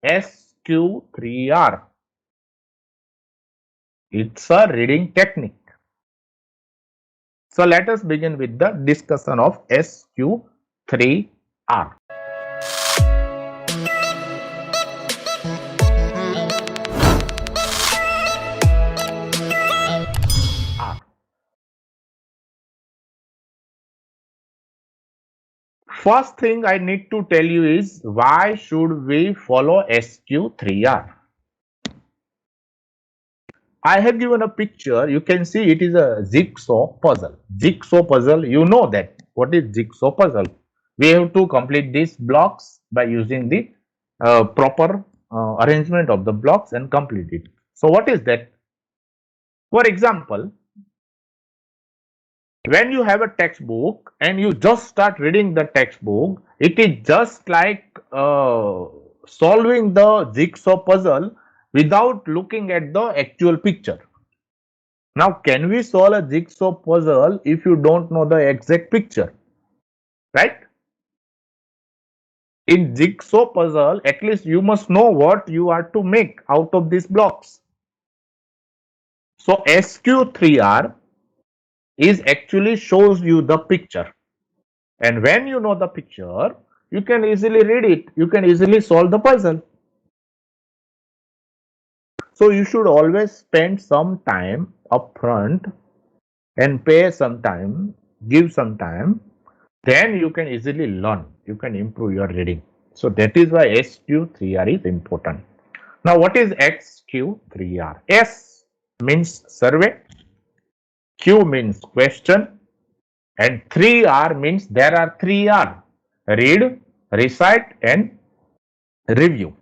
SQ3R. It's a reading technique. So let us begin with the discussion of SQ3R. First thing I need to tell you is why should we follow SQ3R? I have given a picture. You can see it is a jigsaw puzzle. Jigsaw puzzle, you know that. What is jigsaw puzzle? We have to complete these blocks by using the proper arrangement of the blocks and complete it. So what is that? For example, when you have a textbook and you just start reading the textbook, it is just like solving the jigsaw puzzle without looking at the actual picture. Now, can we solve a jigsaw puzzle if you don't know the exact picture, right? In jigsaw puzzle, at least you must know what you are to make out of these blocks. So SQ3R is actually shows you the picture, and when you know the picture, you can easily read it, you can easily solve the puzzle. So you should always spend some time upfront and pay some time, give some time, then you can easily learn, you can improve your reading. So that is why SQ3R is important. Now what is SQ3R? S means survey, Q means question, and 3R means there are 3R: read, recite and review.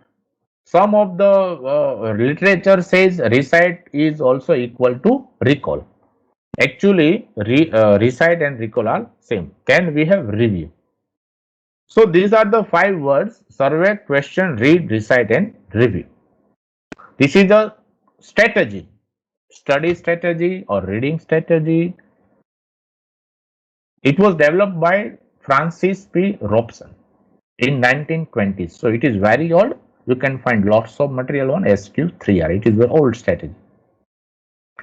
Some of the literature says recite is also equal to recall. Actually, recite and recall are same. Then we have review. So these are the 5 words: survey, question, read, recite and review. This is a strategy, study strategy or reading strategy. It was developed by Francis P. Robson in 1920s. So it is very old. You can find lots of material on SQ3R. It is very old strategy.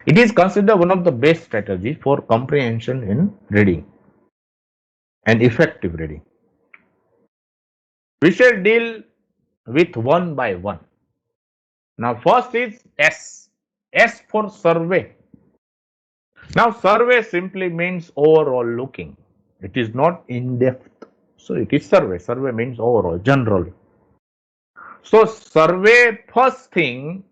It is considered one of the best strategies for comprehension in reading and effective reading. We shall deal with one by one. Now first is S. S for survey. Now survey simply means overall looking. It is not in depth. So it is survey. Survey means overall, general. So survey, first thing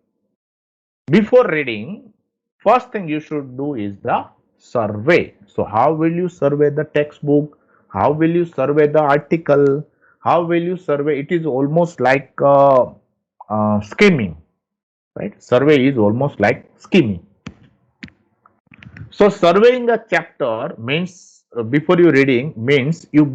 before reading, first thing you should do is the survey. So how will you survey the textbook? How will you survey the article? How will you survey? It is almost like skimming, right? Survey is almost like skimming. So surveying a chapter means before you reading means you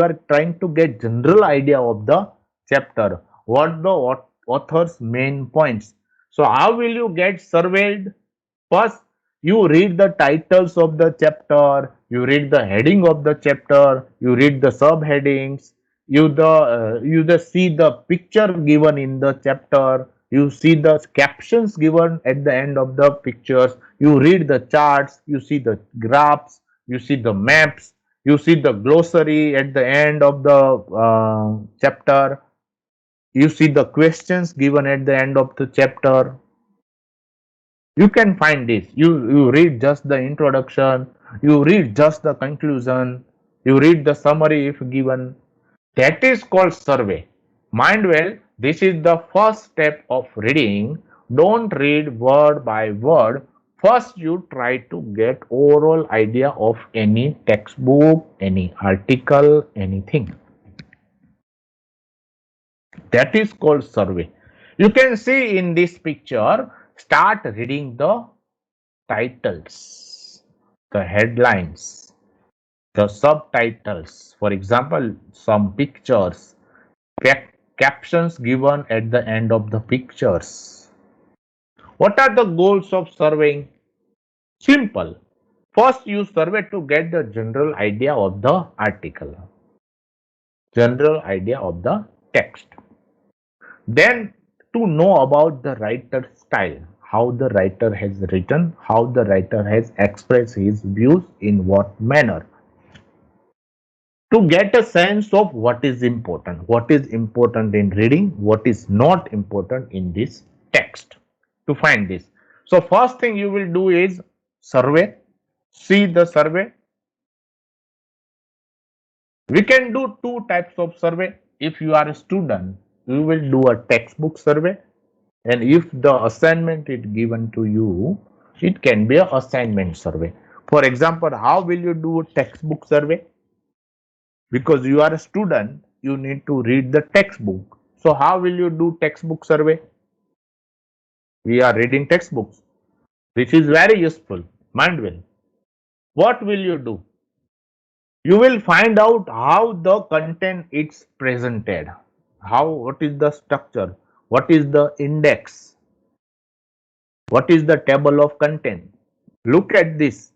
are trying to get general idea of the chapter, what the author's main points. So how will you get surveyed? First, you read the titles of the chapter, you read the heading of the chapter, you read the subheadings, you the see the picture given in the chapter, you see the captions given at the end of the pictures, you read the charts, you see the graphs, you see the maps, you see the glossary at the end of the chapter, you see the questions given at the end of the chapter. You can find this. You read just the introduction, you read just the conclusion, you read the summary if given. That is called survey. Mind well, this is the first step of reading. Don't read word by word. First you try to get overall idea of any textbook, any article, anything. That is called survey. You can see in this picture, start reading the titles, the headlines, the subtitles. For example, some pictures, captions given at the end of the pictures. What are the goals of surveying? Simple. First, you survey to get the general idea of the article, general idea of the text. Then to know about the writer's style, how the writer has written, how the writer has expressed his views in what manner, to get a sense of what is important in reading, what is not important in this text. To find this, so first thing you will do is survey. See the survey. We can do two types of survey. If you are a student, you will do a textbook survey, and if the assignment is given to you, it can be a assignment survey. For example, how will you do a textbook survey? Because you are a student, you need to read the textbook. So how will you do textbook survey? We are reading textbooks, which is very useful. Mind well. What will you do? You will find out how the content is presented. What is the structure? What is the index? What is the table of content? Look at this.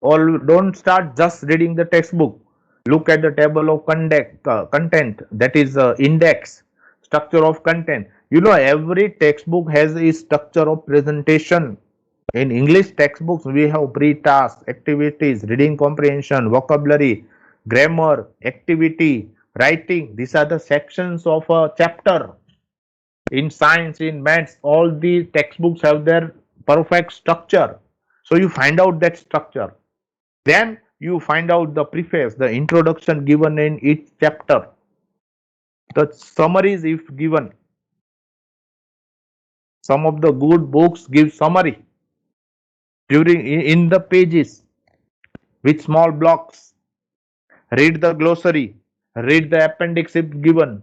Or don't start just reading the textbook. Look at the table of content, that is index, structure of content. You know, every textbook has a structure of presentation. In English textbooks, we have pre-task, activities, reading comprehension, vocabulary, grammar, activity, writing. These are the sections of a chapter. In science, in maths, all the textbooks have their perfect structure. So you find out that structure. Then you find out the preface, the introduction given in each chapter. The summaries if given. Some of the good books give summary during in the pages with small blocks. Read the glossary, read the appendix if given.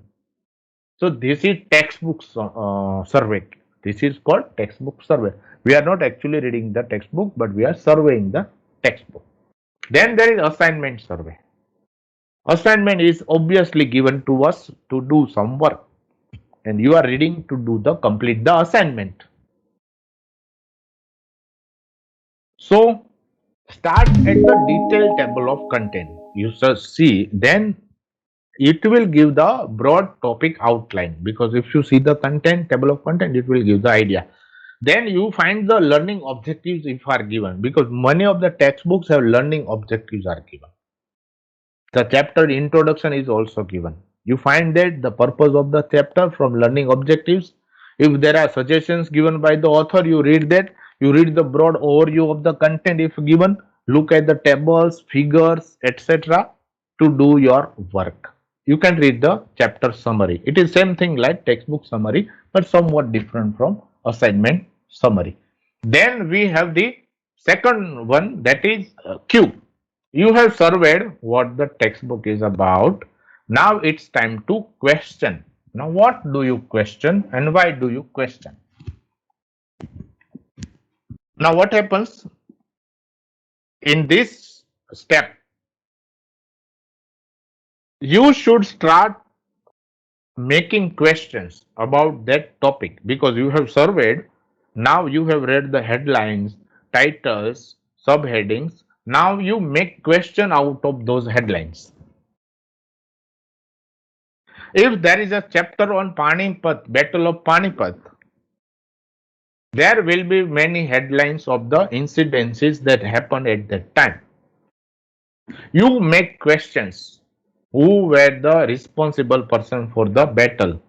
So this is textbook survey. This is called textbook survey. We are not actually reading the textbook, but we are surveying the textbook. Then there is assignment survey. Assignment is obviously given to us to do some work, and you are reading to do the complete the assignment. So start at the detailed table of content. You shall see, then it will give the broad topic outline, because if you see the content table of content, it will give the idea. Then you find the learning objectives if are given, because many of the textbooks have learning objectives are given. The chapter introduction is also given. You find that the purpose of the chapter from learning objectives. If there are suggestions given by the author, you read that. You read the broad overview of the content if given. Look at the tables, figures, etc. to do your work. You can read the chapter summary. It is same thing like textbook summary, but somewhat different from assignment summary. Then we have the second one, that is Q. You have surveyed what the textbook is about. Now it's time to question. Now, what do you question and why do you question? Now, what happens in this step? You should start making questions about that topic, because you have surveyed. Now you have read the headlines, titles, subheadings. Now you make question out of those headlines. If there is a chapter on Panipat, Battle of Panipat, there will be many headlines of the incidences that happened at that time. You make questions. Who were the responsible person for the battle?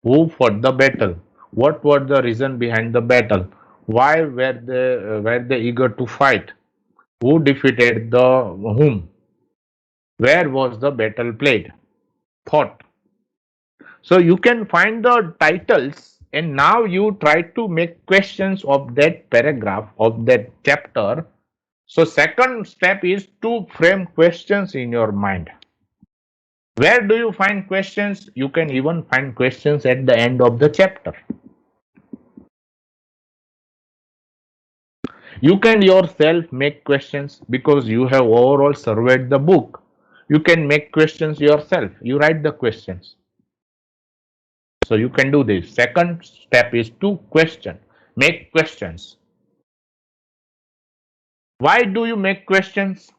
Who fought the battle? What were the reason behind the battle? Why were they eager to fight? Who defeated the whom? Where was the battle played? Fought. So you can find the titles, and now you try to make questions of that paragraph, of that chapter. So second step is to frame questions in your mind. Where do you find questions? You can even find questions at the end of the chapter. You can yourself make questions because you have overall surveyed the book. You can make questions yourself. You write the questions. So you can do this. Second step is to question. Make questions. Why do you make questions?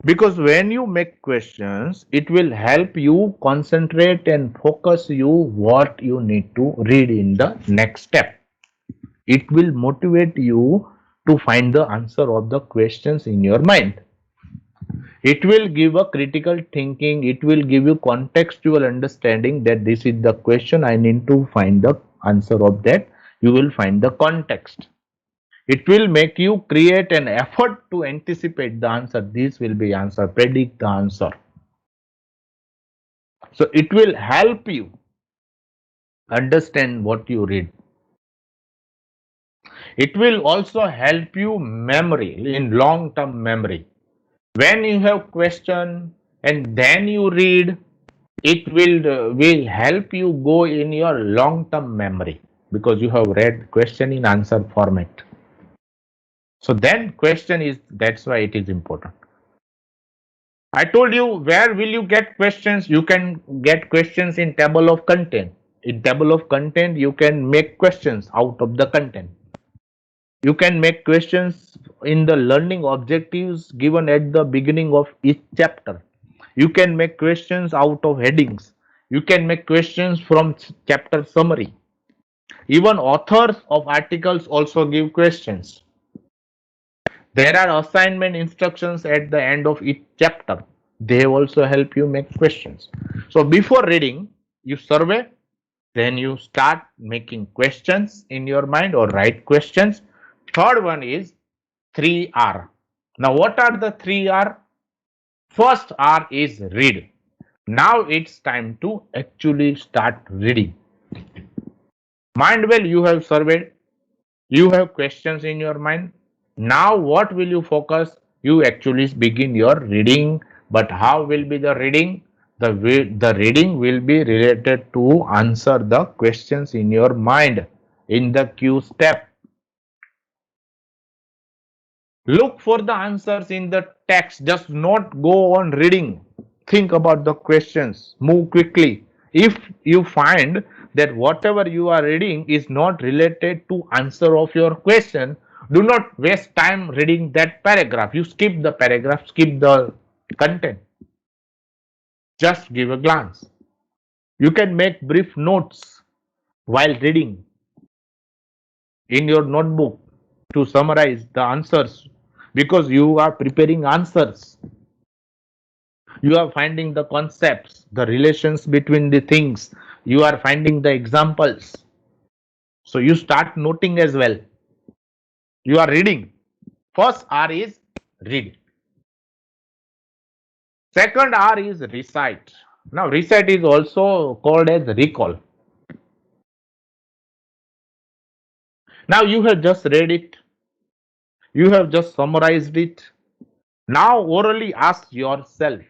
Because when you make questions, it will help you concentrate and focus you what you need to read in the next step. It will motivate you to find the answer of the questions in your mind. It will give a critical thinking. It will give you contextual understanding that this is the question. I need to find the answer of that. You will find the context. It will make you create an effort to anticipate the answer. This will be answer, predict the answer. So it will help you understand what you read. It will also help you memory in long term memory. When you have question and then you read, it will help you go in your long term memory because you have read question in answer format. So then question is, that's why it is important. I told you, where will you get questions? You can get questions in table of content. In table of content, you can make questions out of the content. You can make questions in the learning objectives given at the beginning of each chapter. You can make questions out of headings. You can make questions from chapter summary. Even authors of articles also give questions. There are assignment instructions at the end of each chapter. They also help you make questions. So before reading, you survey, then you start making questions in your mind or write questions. Third one is 3R. Now, what are the 3R? First R is read. Now it's time to actually start reading. Mind well, you have surveyed, you have questions in your mind. Now, what will you focus? You actually begin your reading. But how will be the reading? The reading will be related to answer the questions in your mind in the Q step. Look for the answers in the text. Just not go on reading. Think about the questions. Move quickly. If you find that whatever you are reading is not related to answer of your question, do not waste time reading that paragraph. You skip the paragraph, skip the content. Just give a glance. You can make brief notes while reading in your notebook to summarize the answers because you are preparing answers. You are finding the concepts, the relations between the things, you are finding the examples. So you start noting as well. You are reading. First R is read. Second R is recite. Now recite is also called as recall. Now you have just read it, you have just summarized it. Now orally ask yourself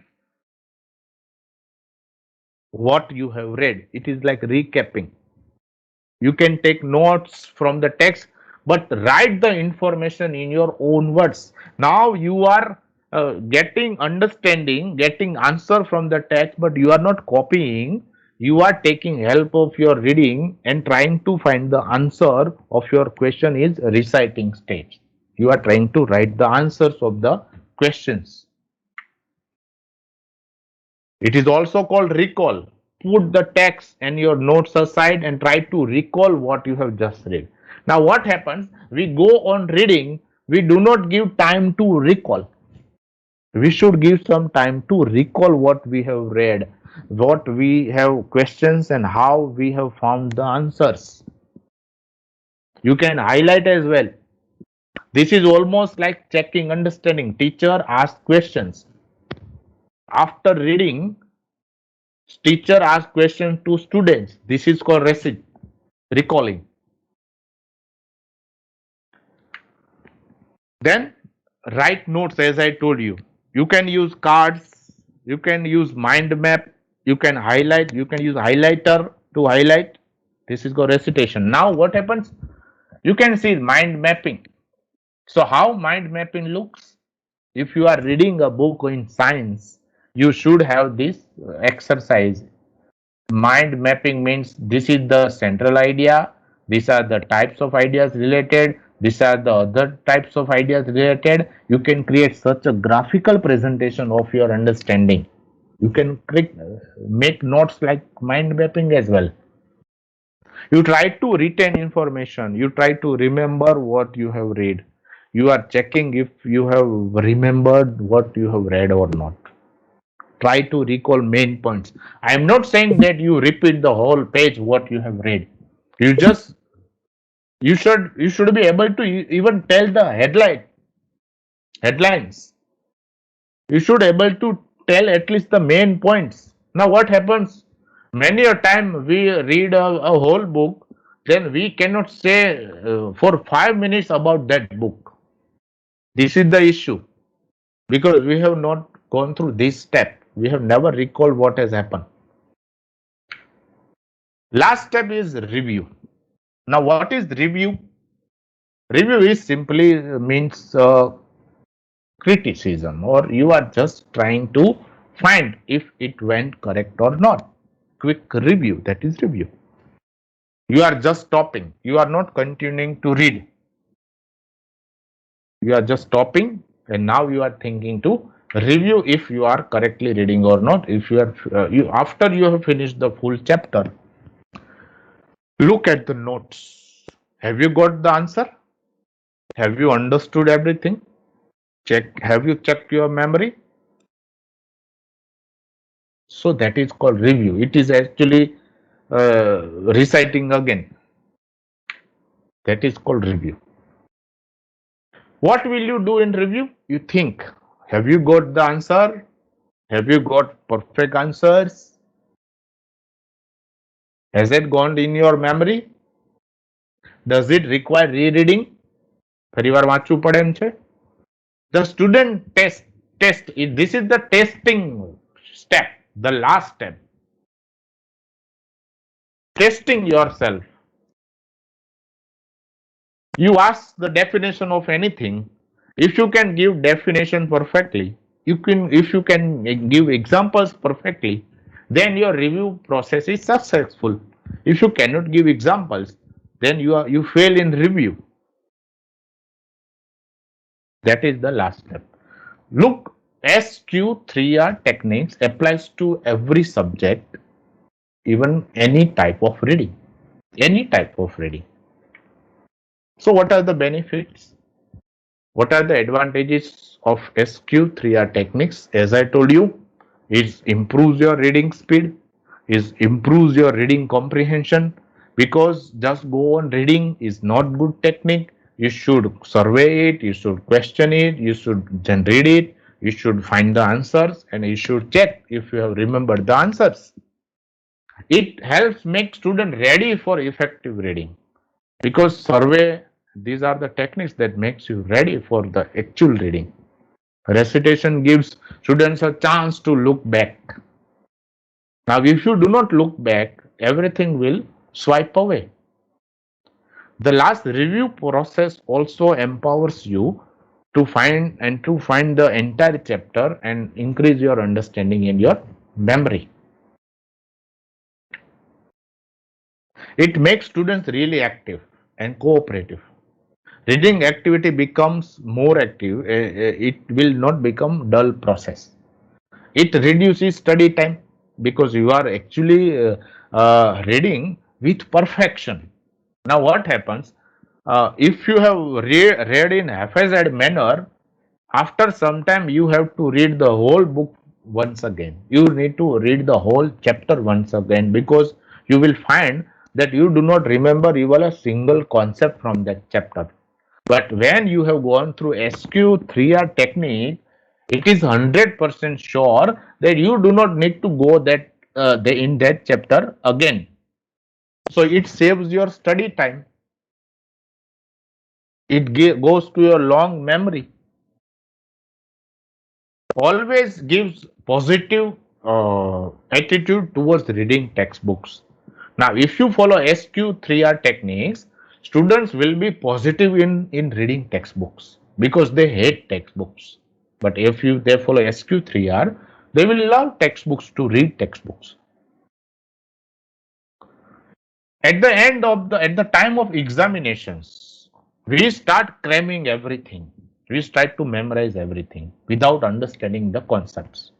what you have read. It is like recapping. You can take notes from the text, but write the information in your own words. Now you are getting understanding, getting answer from the text, but you are not copying. You are taking help of your reading and trying to find the answer of your question is reciting stage. You are trying to write the answers of the questions. It is also called recall. Put the text and your notes aside and try to recall what you have just read. Now, what happens? We go on reading, we do not give time to recall. We should give some time to recall what we have read, what we have questions, and how we have found the answers. You can highlight as well. This is almost like checking understanding. Teacher asks questions. After reading, teacher asks questions to students. This is called recalling. Then write notes as I told you. You can use cards, you can use mind map, you can highlight, you can use highlighter to highlight. This is called recitation. Now what happens? You can see mind mapping. So how mind mapping looks? If you are reading a book in science, you should have this exercise. Mind mapping means this is the central idea, these are the types of ideas related, These are the other types of ideas related. You can create such a graphical presentation of your understanding. You can make notes like mind mapping as well. You try to retain information. You try to remember what you have read. You are checking if you have remembered what you have read or not. Try to recall main points. I am not saying that you repeat the whole page what you have read. You just you should be able to even tell the headlines. You should able to tell at least the main points. Now what happens? Many a time we read a whole book, then we cannot say for 5 minutes about that book. This is the issue because we have not gone through this step. We have never recalled what has happened. Last step is review. Now, what is review? Review is simply means criticism, or you are just trying to find if it went correct or not. Quick review, that is review. You are just stopping. You are not continuing to read. You are just stopping, and now you are thinking to review if you are correctly reading or not. If you are after you have finished the full chapter, look at the notes. Have you got the answer? Have you understood everything? Have you checked your memory? So that is called review. It is actually reciting again. That is called review. What will you do in review? You think. Have you got the answer? Have you got perfect answers? Has it gone in your memory? Does it require rereading? ફરીવાર વાંચવું પડે એમ છે? The student test. This is the testing step, the last step. Testing yourself. You ask the definition of anything. If you can give definition perfectly, if you can give examples perfectly, then your review process is successful. If you cannot give examples, then you fail in review. That is the last step. Look, SQ3R techniques applies to every subject, even any type of reading. Any type of reading. So what are the benefits? What are the advantages of SQ3R techniques? As I told you, it improves your reading speed, it improves your reading comprehension, because just go on reading is not good technique. You should survey it, you should question it, you should then read it, you should find the answers, and you should check if you have remembered the answers. It helps make student ready for effective reading, because survey, these are the techniques that makes you ready for the actual reading. Recitation gives students a chance to look back. Now if you do not look back, everything will swipe away. The last review process also empowers you to find the entire chapter and increase your understanding and your memory. It makes students really active and cooperative. Reading activity becomes more active. It will not become dull process. It reduces study time because you are actually reading with perfection. Now what happens, if you have read in haphazard manner, after some time you have to read the whole book once again. You need to read the whole chapter once again, because you will find that you do not remember even a single concept from that chapter. But when you have gone through SQ3R technique, it is 100% sure that you do not need to go in that chapter again. So it saves your study time. It goes to your long memory. Always gives positive attitude towards reading textbooks. Now, if you follow SQ3R techniques, students will be positive in reading textbooks because they hate textbooks. But if they follow SQ3R, they will love textbooks, to read textbooks. At the time of examinations, We start cramming everything. We start to memorize everything without understanding the concepts.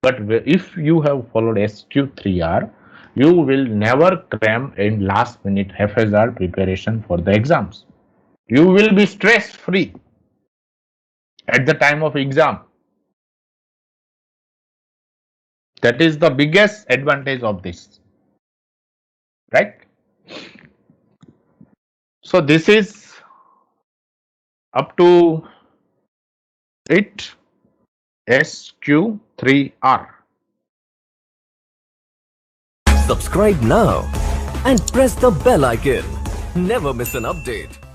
But if you have followed SQ3R, you will never cram in last minute haphazard preparation for the exams. You will be stress free at the time of exam. That is the biggest advantage of this, right? So this is up to it. SQ3R. Subscribe now and press the bell icon. Never miss an update.